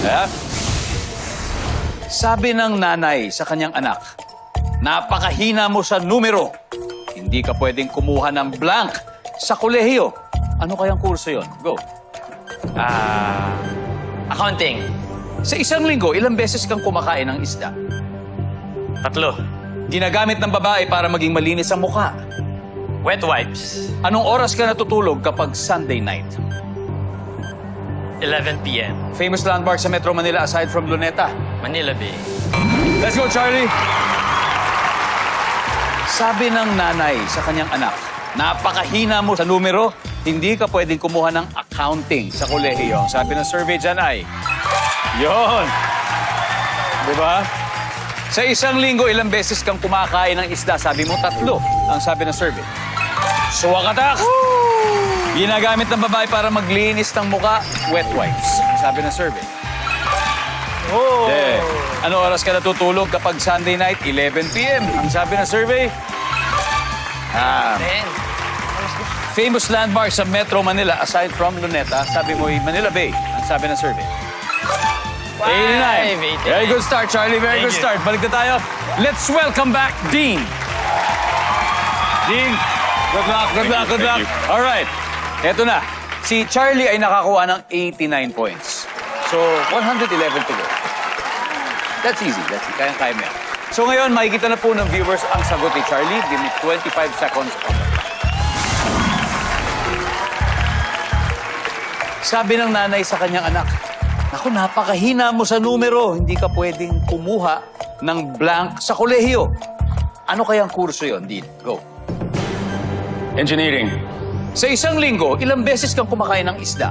Kaya, sabi ng nanay sa kanyang anak, napakahina mo sa numero. Hindi ka pwedeng kumuha ng blank sa kolehiyo. Ano kayang kurso yon? Go. Accounting. Sa isang linggo, ilang beses kang kumakain ng isda? 3. Ginagamit ng babae para maging malinis ang mukha. Wet wipes. Anong oras ka natutulog kapag Sunday night? 11 p.m. Famous landmark sa Metro Manila aside from Luneta. Manila Bay. Let's go, Charlie! Sabi ng nanay sa kanyang anak, napakahina mo sa numero, hindi ka pwedeng kumuha ng accounting sa kolehiyo. Sabi ng survey dyan ay, yon. Diba? Sa isang linggo, ilang beses kang kumakain ng isda? Sabi mo 3, ang sabi ng survey. Suwakatak! Ginagamit ng babae para maglinis ng muka, wet wipes. Sabi ng survey. Oh! Ano oras ka natutulog kapag Sunday night? 11 p.m. Ang sabi ng survey. Famous landmark sa Metro Manila aside from Luneta, sabi mo Manila Bay. Ang sabi ng survey. 89. Very good start, Charlie. Very good start. Balik na tayo. Let's welcome back Dean. Dean, good luck, good luck, good luck. All right. Eto na. Si Charlie ay nakakuha ng 89 points. So, 111 to go. That's easy. That's easy. Kaya-kaya mo yan. So ngayon, makikita na po ng viewers ang sagot ni Charlie. Give me 25 seconds on the clock. Sabi ng nanay sa kanyang anak, naku, napakahina mo sa numero. Hindi ka pwedeng kumuha ng blank sa kolehiyo. Ano kayang kurso yon, Dean? Go. Engineering. Sa isang linggo, ilang beses kang kumakain ng isda?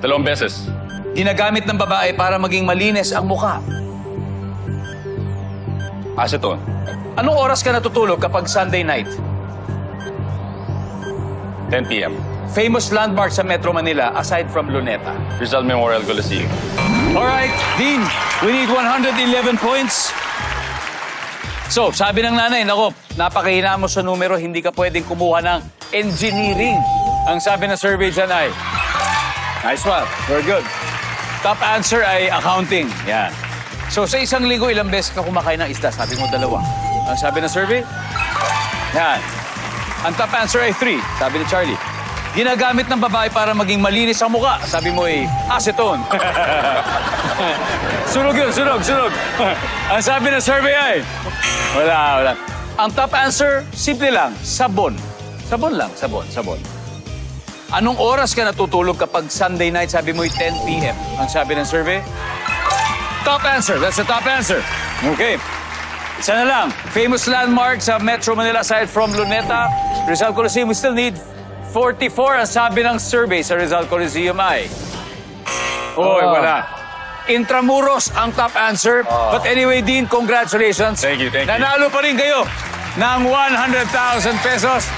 2 beses. Ginagamit ng babae para maging malinis ang mukha. Acetone. Anong oras ka natutulog kapag Sunday night? 10 p.m. Famous landmark sa Metro Manila aside from Luneta. Rizal Memorial Coliseum. Alright, Dean, we need 111 points. So, sabi ng nanay, nako, napakahina mo sa numero, hindi ka pwedeng kumuha ng engineering. Ang sabi ng survey dyan ay, nice one, very good. Top answer ay accounting. Yan. So, sa isang linggo, ilang beses ka kumakain ng isda? Sabi mo 2. Ang sabi ng survey? Yan. Ang top answer ay 3. Sabi ni Charlie. Ginagamit ng babae para maging malinis ang mukha. Sabi mo ay acetone. Sunog yun, sunog. Ang sabi ng survey ay, wala. Ang top answer, simple lang, sabon. Sabon lang, sabon. Anong oras ka natutulog kapag Sunday night? Sabi mo ay 10 p.m. Ang sabi ng survey? Top answer. That's the top answer. Okay. Isa na lang. Famous landmark sa Metro Manila aside from Luneta, Rizal Coliseum. We still need 44. Ang sabi ng survey sa Rizal Coliseum ay... Oy, wala. Intramuros ang top answer. But anyway, Dean, congratulations. Thank you. Nanalo pa rin kayo ng 100,000 pesos.